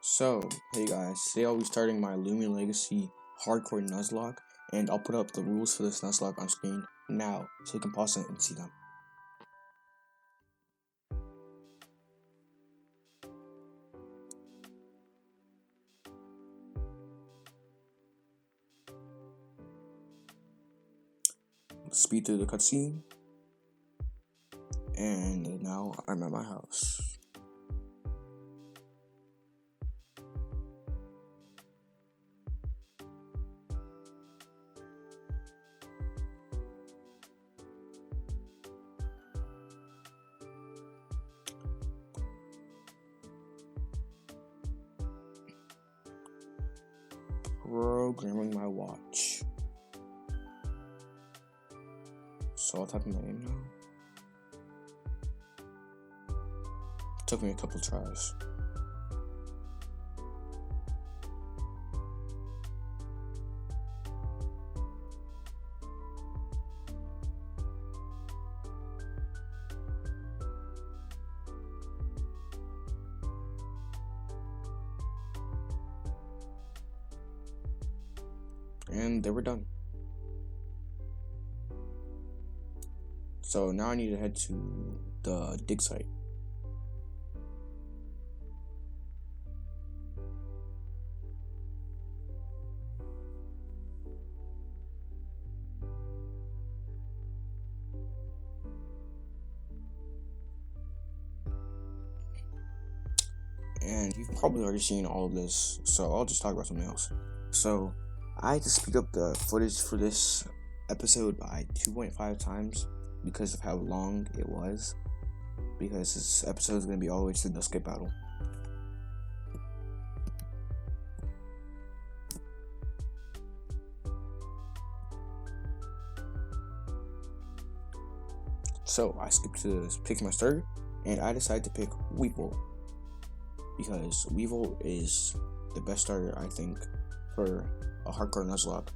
So, hey guys, today I'll be starting my Loomian Legacy Hardcore Nuzlocke, and I'll put up the rules for this Nuzlocke on screen now, so you can pause it and see them. Speed through the cutscene, and now I'm at my house. Programming my watch. So I'll type in my name now. Took me a couple tries. And they were done. So now I need to head to the dig site. And you've probably already seen all of this, so I'll just talk about something else. So I had to speed up the footage for this episode by 2.5 times because of how long it was, because this episode is going to be all the way to the skip battle. So I skipped to pick my starter, and I decided to pick Weevil, because Weevil is the best starter, I think, for a hardcore Nuzlocke.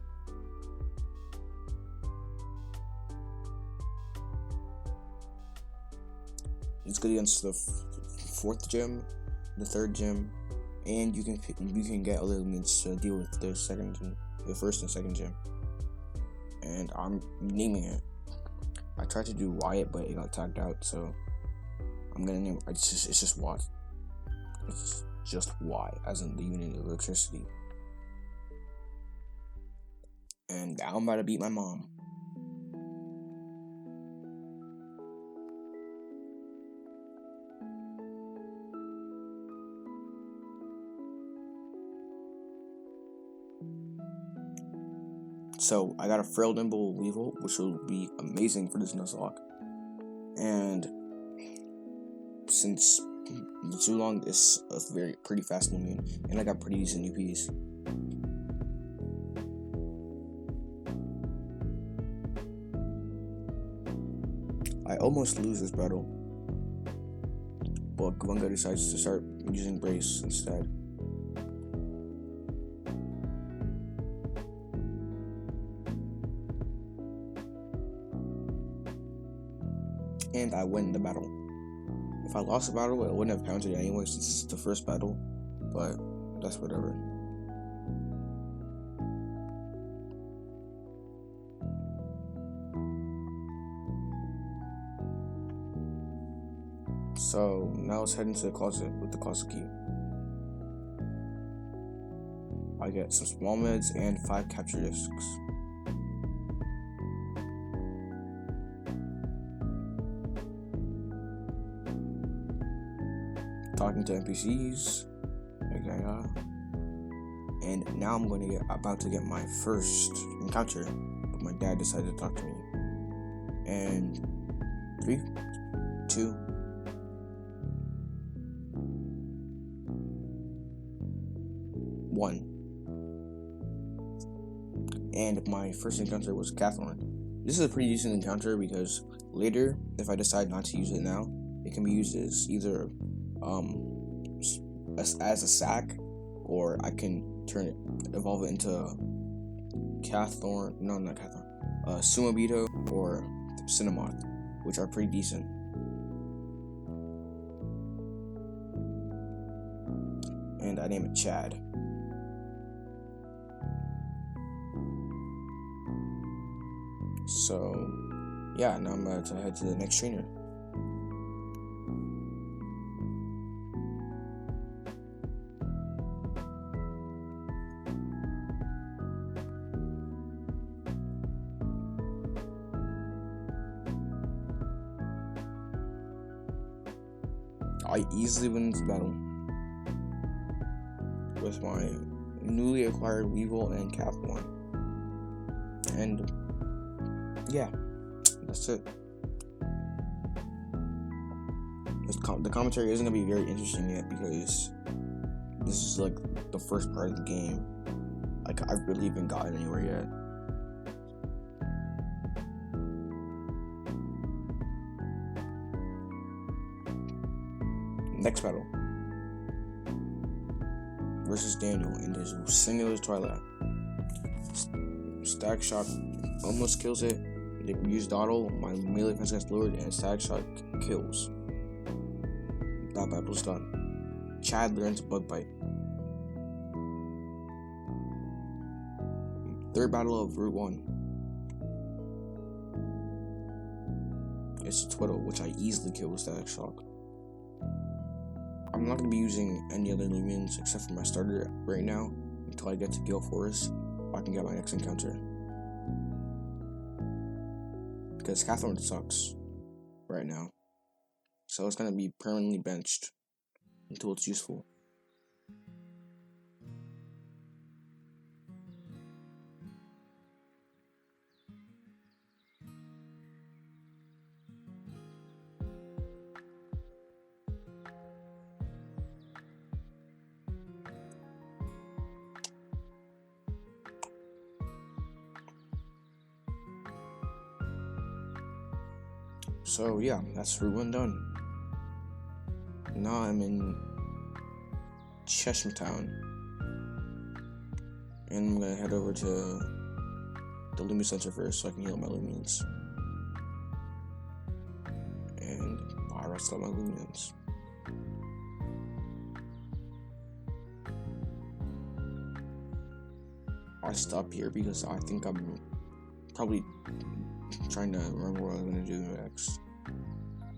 It's good against the fourth gym, the third gym, and you can get other Loomians to deal with the first and second gym. And I'm naming it. I tried to do Wyatt, but it got tagged out, so I'm gonna name it. It's just Y. It's just Y, as in the unit of electricity. And now I'm about to beat my mom. So I got a frail nimble Weevil, which will be amazing for this Nuzlocke. And since Nuzlocke is a pretty fast Loomian, and I got pretty decent UPs. I almost lose this battle, but Gwanga decides to start using Brace instead. And I win the battle. If I lost the battle, it wouldn't have counted anyway since it's the first battle, but that's whatever. So now let's head into the closet with the closet key. I get some small meds and 5 capture discs. Talking to NPCs, and now I'm about to get my first encounter, but my dad decided to talk to me. And 3, 2, 1. And my first encounter was Catthorn. This is a pretty decent encounter because later, if I decide not to use it now, it can be used as either as a sack, or I can evolve it into Sumabito or Cinemoth, which are pretty decent. and I name it Chad. So, yeah, now I'm about to head to the next trainer. I easily win this battle with my newly acquired Weevil and Catthorn. And yeah, that's it. The commentary isn't going to be very interesting yet because this is like the first part of the game. Like, I've really even gotten anywhere yet. Next battle versus Daniel in his singular Twilight. Static Shock almost kills it. They use Dawdle, my melee defense gets lowered, and Static Shock kills. That battle's done. Chad learns Bug Bite. Third battle of Route 1. It's a Twiddle, which I easily kill with Static Shock. I'm not going to be using any other Loomians except for my starter right now until I get to Gale Forest. I can get my next encounter. Because Catthorn sucks right now. So it's going to be permanently benched until it's useful. So yeah, that's Route 1 done. Now I'm in Cheshire Town. And I'm gonna head over to the Loomian Center first so I can heal my Loomians. And I rest up my Loomians. I stop here because I think I'm probably trying to remember what I'm gonna do next.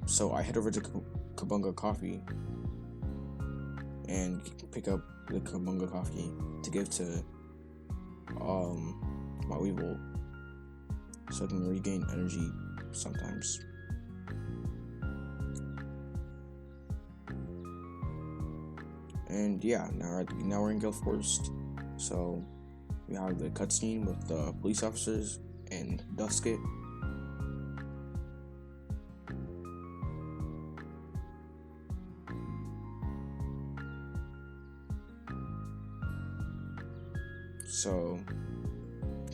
So I head over to Kabunga Coffee and pick up the Kabunga Coffee to give to my Weevil so I can regain energy sometimes. And yeah, now we're in Gale Forest. So we have the cutscene with the police officers and Dusket. So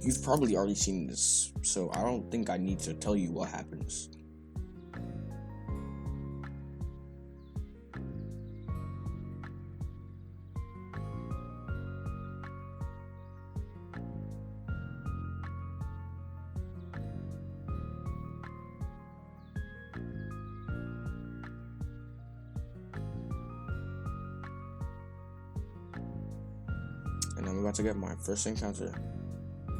you've probably already seen this, so I don't think I need to tell you what happens. And I'm about to get my first encounter.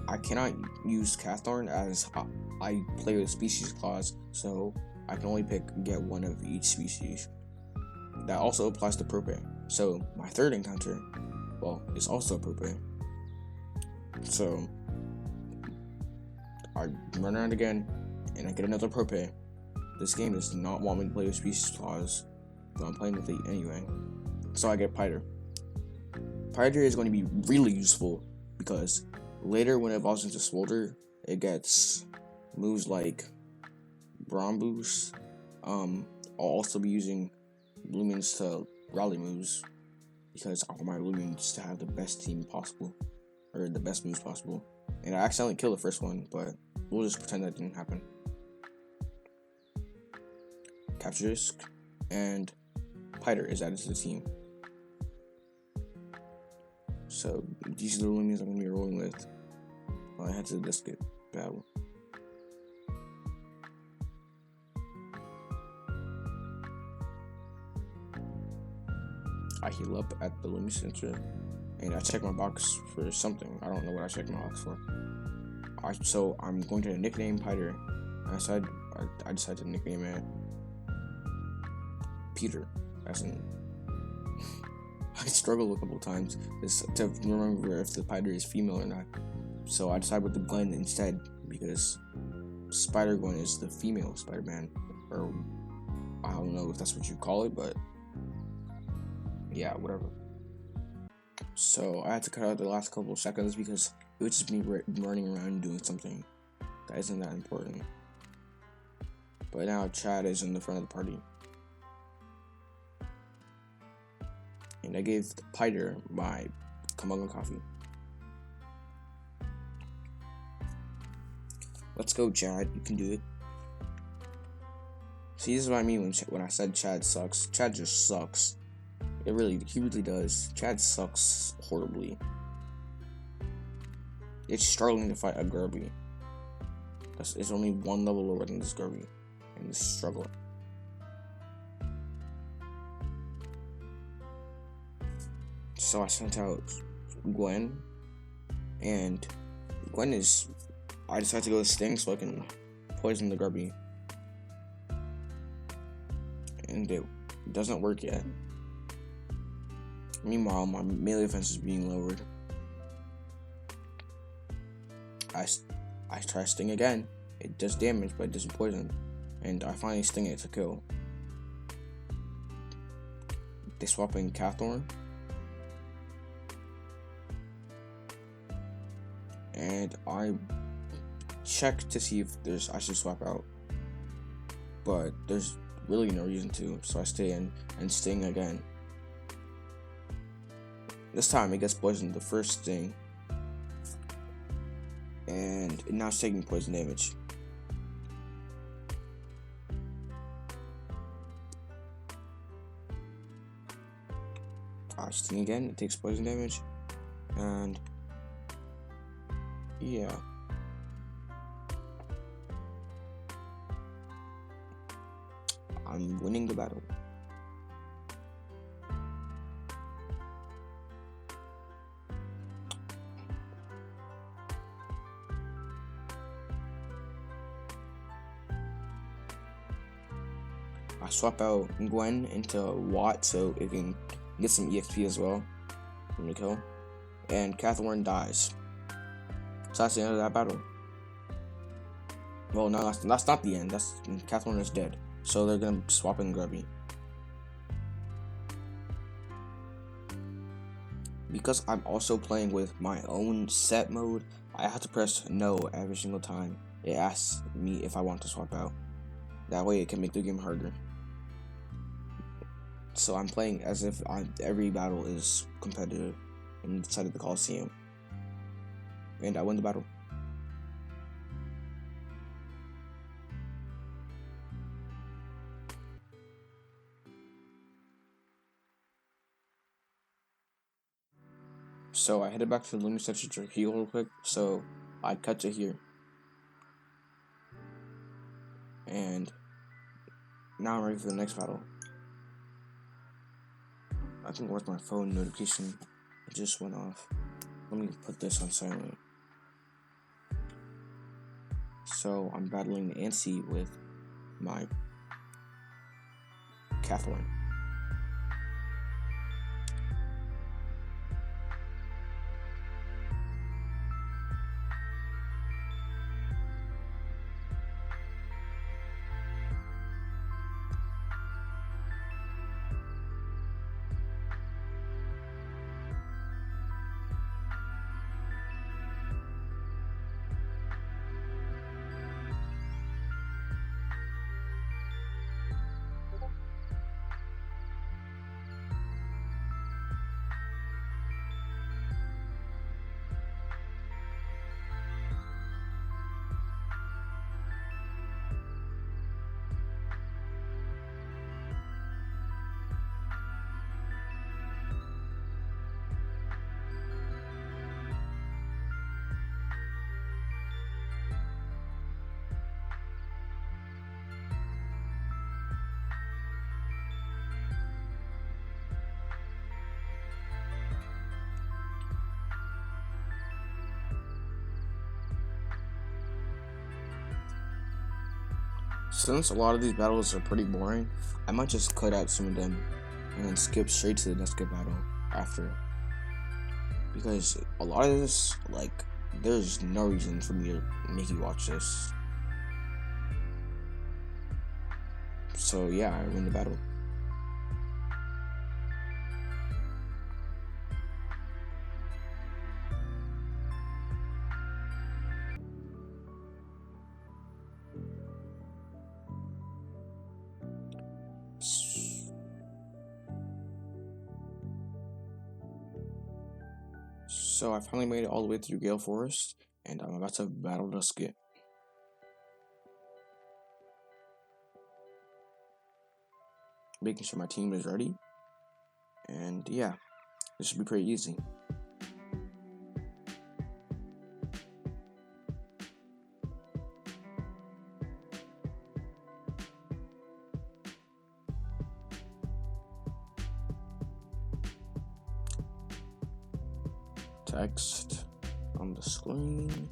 I cannot use Catthorn as I play with species clause, so I can only get one of each species. That also applies to Propane. So my third encounter, well, is also Propane. So I run around again, and I get another Propane. This game does not want me to play with species clause, but I'm playing with it anyway. So I get Piter. Piter is going to be really useful because later when it evolves into Smolder, it gets moves like Braum Boost. I'll also be using Loomians to rally moves because I want my Loomians to have the best team possible, or the best moves possible. And I accidentally killed the first one, but we'll just pretend that didn't happen. Capture Disc, and Piter is added to the team. So these are the Loomians I'm going to be rolling with while I head to the Dusket battle. I heal up at the Loomian Center, and I check my box for something. I don't know what I checked my box for. So I'm going to nickname Piter. I decided to nickname it Peter. As in, I struggled a couple times to remember if the Piter is female or not. So I decided with the Gwen instead, because Spider-Gwen is the female Spider-Man, or I don't know if that's what you call it, but yeah, whatever. So I had to cut out the last couple of seconds because it was just me running around doing something that isn't that important. But now Chad is in the front of the party. And I gave Piter my Kamanga coffee. Let's go, Chad. You can do it. See, this is what I mean when I said Chad sucks. Chad just sucks. He really does. Chad sucks horribly. It's struggling to fight a Gerby. It's only one level lower than this Gerby in this struggle. So I sent out Gwen, and Gwen is. I decided to go with Sting so I can poison the Gerby. And it doesn't work yet. Meanwhile, my melee defense is being lowered. I try Sting again. It does damage, but it doesn't poison. And I finally Sting it to kill. They swap in Cathorn. And I check to see if I should swap out. But there's really no reason to, so I stay in and Sting again. This time it gets poisoned the first Sting, and now it's taking poison damage. I Sting again, it takes poison damage, and yeah. I'm winning the battle. I swap out Gwen into Watt so it can get some EXP as well from the kill. And Cathorn dies. So that's the end of that battle. Well, no, that's not the end. Cathorn is dead. So they're gonna swap in Grubby. Because I'm also playing with my own set mode, I have to press no every single time it asks me if I want to swap out. That way it can make the game harder. So I'm playing as if every battle is competitive inside of the Coliseum. And I win the battle. So I headed back to the Loomian Center to heal real quick, so I cut to here. And now I'm ready for the next battle. I think where's my phone notification? It just went off. Let me put this on silent. So I'm battling Nancy with my Cathorn. Since a lot of these battles are pretty boring, I might just cut out some of them and then skip straight to the Nesca battle after. Because a lot of this, like, there's no reason for me to make you watch this. So yeah, I win the battle. So I finally made it all the way through Gale Forest, and I'm about to battle Nuzlocke. Making sure my team is ready, and yeah, this should be pretty easy. Text on the screen,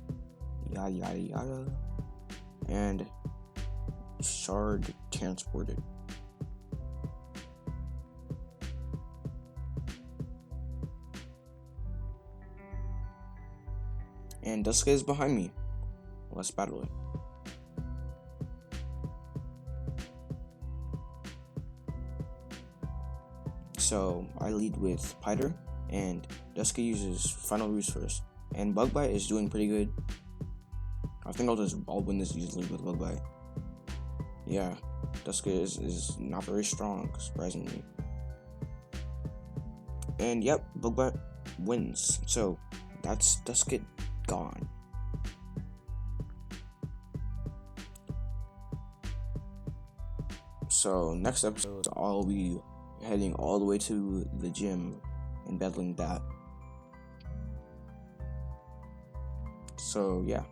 yada yada yada, and shard transported. And Nuzlocke is behind me. Let's battle it. So I lead with Piter, and Nuzlocke uses Final Roost first. And Bug Bite is doing pretty good. I think I'll win this easily with Bug Bite. Yeah, Nuzlocke is not very strong, surprisingly. And yep, Bug Bite wins. So that's Nuzlocke gone. So next episode, I'll be heading all the way to the gym and battling that. So yeah.